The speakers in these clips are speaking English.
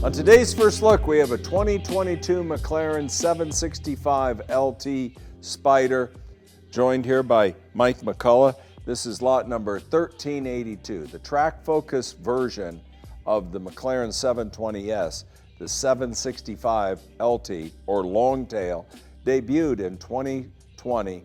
On today's first look, we have a 2022 McLaren 765LT Spider, joined here by Mike McCullough. This is lot number 1382, the track focus version of the McLaren 720S, the 765LT, or Longtail, debuted in 2020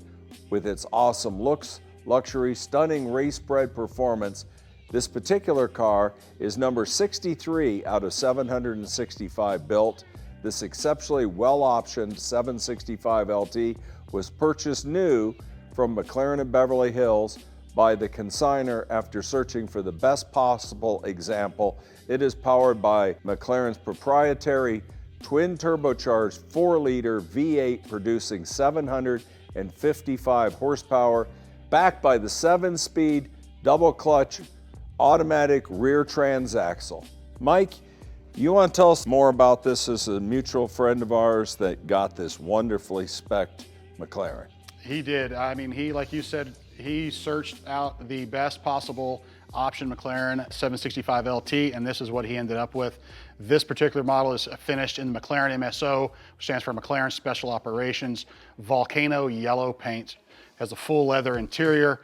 with its awesome looks, luxury, stunning race-bred performance. This particular car is number 63 out of 765 built. This exceptionally well-optioned 765LT was purchased new from McLaren in Beverly Hills by the consignor after searching for the best possible example. It is powered by McLaren's proprietary twin-turbocharged 4-liter V8 producing 755 horsepower, backed by the 7-speed double-clutch automatic rear transaxle. Mike, you want to tell us more about this as a mutual friend of ours that got this wonderfully spec'd McLaren? He did. I mean, he, like you said, he searched out the best possible option McLaren 765LT, and this is what he ended up with. This particular model is finished in the McLaren MSO, which stands for McLaren Special Operations, volcano yellow paint. Has a full leather interior.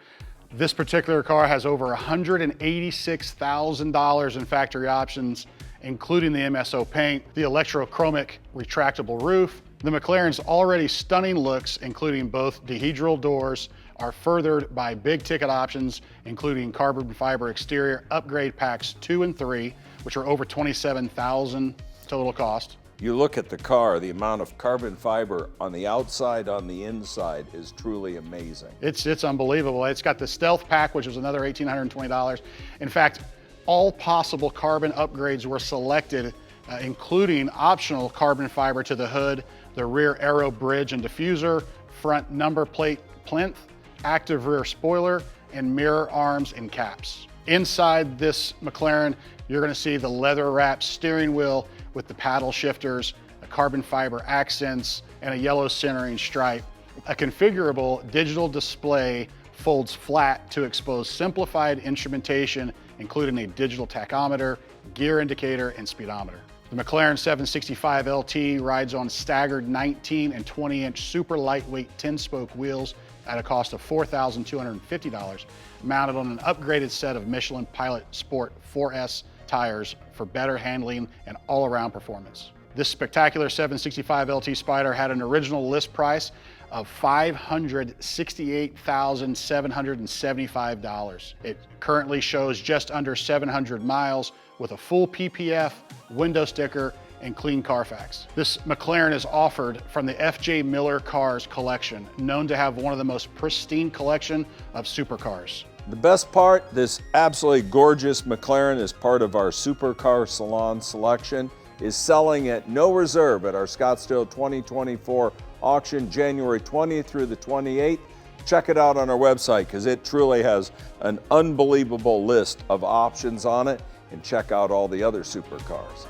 This particular car has over $186,000 in factory options, including the MSO paint, the electrochromic retractable roof. The McLaren's already stunning looks, including both dehedral doors, are furthered by big ticket options, including carbon fiber exterior upgrade packs 2 and 3, which are over $27,000 total cost. You look at the car, the amount of carbon fiber on the outside, on the inside is truly amazing. It's unbelievable. It's got the Stealth Pack, which is another $1,820. In fact, all possible carbon upgrades were selected, including optional carbon fiber to the hood, the rear aero bridge and diffuser, front number plate plinth, active rear spoiler, and mirror arms and caps. Inside this McLaren, you're going to see the leather wrapped steering wheel with the paddle shifters, the carbon fiber accents, and a yellow centering stripe. A configurable digital display folds flat to expose simplified instrumentation, including a digital tachometer, gear indicator, and speedometer. The McLaren 765LT rides on staggered 19 and 20-inch super lightweight 10-spoke wheels at a cost of $4,250, mounted on an upgraded set of Michelin Pilot Sport 4S tires for better handling and all-around performance. This spectacular 765LT Spider had an original list price of $568,775. It currently shows just under 700 miles with a full PPF, window sticker, and clean Carfax. This McLaren is offered from the F.J. Miller Cars collection, known to have one of the most pristine collection of supercars. The best part, this absolutely gorgeous McLaren is part of our Supercar Salon selection, is selling at no reserve at our Scottsdale 2024 auction, January 20th through the 28th. Check it out on our website because it truly has an unbelievable list of options on it, and check out all the other supercars.